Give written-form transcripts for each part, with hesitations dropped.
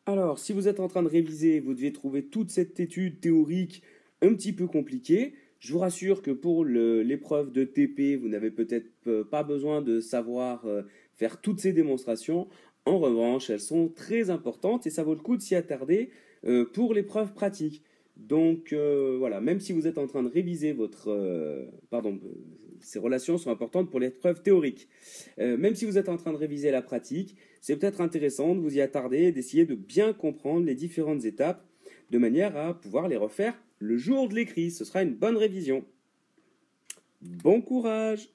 Alors, si vous êtes en train de réviser, vous devez trouver toute cette étude théorique un petit peu compliquée. Je vous rassure que pour l'épreuve de TP, vous n'avez peut-être pas besoin de savoir faire toutes ces démonstrations. En revanche, elles sont très importantes et ça vaut le coup de s'y attarder pour l'épreuve pratique. Donc voilà, même si vous êtes en train de réviser ces relations sont importantes pour l'épreuve théorique. Même si vous êtes en train de réviser la pratique, c'est peut-être intéressant de vous y attarder et d'essayer de bien comprendre les différentes étapes de manière à pouvoir les refaire le jour de l'écrit. Ce sera une bonne révision. Bon courage!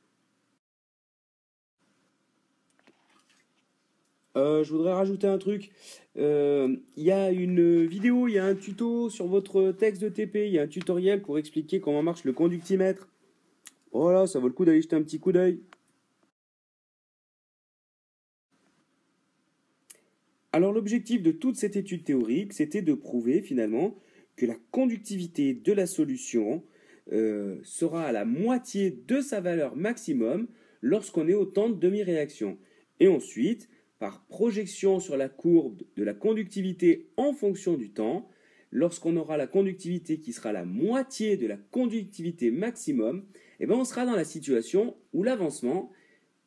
Je voudrais rajouter un truc. Il y a une vidéo, il y a un tuto sur votre texte de TP, il y a un tutoriel pour expliquer comment marche le conductimètre. Voilà, ça vaut le coup d'aller jeter un petit coup d'œil. Alors l'objectif de toute cette étude théorique, c'était de prouver finalement que la conductivité de la solution sera à la moitié de sa valeur maximum lorsqu'on est au temps de demi-réaction. Et ensuite, par projection sur la courbe de la conductivité en fonction du temps, lorsqu'on aura la conductivité qui sera la moitié de la conductivité maximum, eh bien on sera dans la situation où l'avancement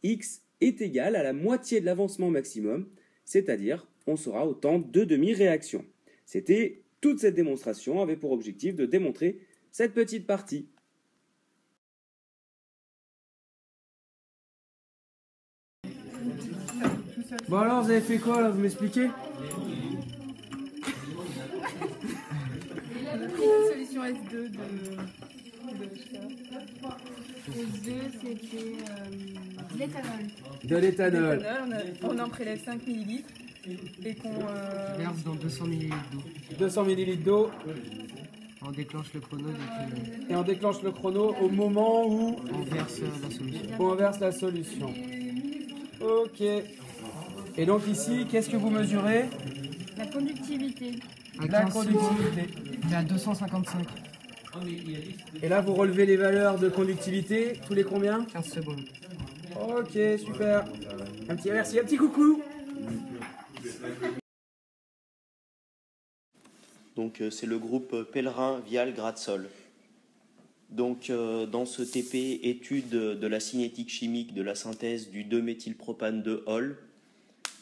x est égal à la moitié de l'avancement maximum, c'est-à-dire on sera au temps de demi-réaction. Toute cette démonstration avait pour objectif de démontrer cette petite partie. Bon alors, vous avez fait quoi là? Vous m'expliquez? On a pris une solution S2 de ça. S2, c'était de l'éthanol. De l'éthanol. On en prélève 5 ml et qu'on verse dans 200 ml d'eau. 200 ml d'eau. On déclenche le chrono et on déclenche le chrono au moment où on verse la solution. la solution. Ok. Et donc ici, qu'est-ce que vous mesurez? la conductivité. La conductivité. C'est à 255. Et là, vous relevez les valeurs de conductivité tous les combien? 15 secondes. Ok, super. Un petit merci, un petit coucou. Donc c'est le groupe Pèlerin Vial Gradsol. Donc dans ce TP étude de la cinétique chimique de la synthèse du 2-méthylpropane de Hall,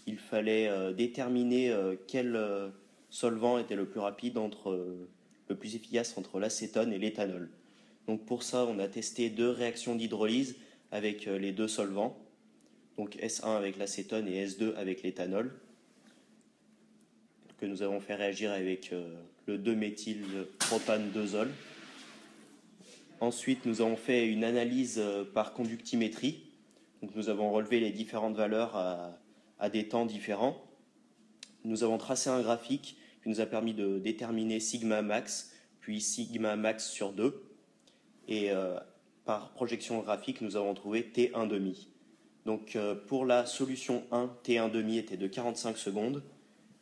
il fallait déterminer quel solvant était le plus rapide le plus efficace entre l'acétone et l'éthanol. Donc pour ça, on a testé 2 réactions d'hydrolyse avec les 2 solvants, donc S1 avec l'acétone et S2 avec l'éthanol, que nous avons fait réagir avec le 2-méthylpropane-2-zol. Ensuite, nous avons fait une analyse par conductimétrie. Donc, nous avons relevé les différentes valeurs à des temps différents. Nous avons tracé un graphique qui nous a permis de déterminer sigma max, puis sigma max sur 2. Et par projection graphique, nous avons trouvé T1,5. Donc pour la solution 1, T1,5 était de 45 secondes.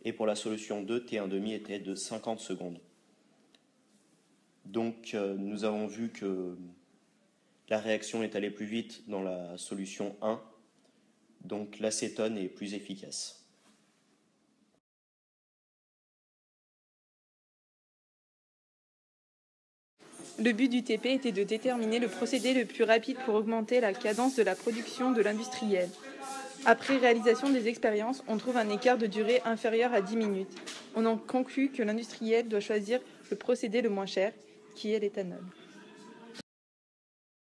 Et pour la solution 2, T1,5 était de 50 secondes. Donc nous avons vu que la réaction est allée plus vite dans la solution 1. Donc l'acétone est plus efficace. Le but du TP était de déterminer le procédé le plus rapide pour augmenter la cadence de la production de l'industriel. Après réalisation des expériences, on trouve un écart de durée inférieur à 10 minutes. On en conclut que l'industriel doit choisir le procédé le moins cher, qui est l'éthanol.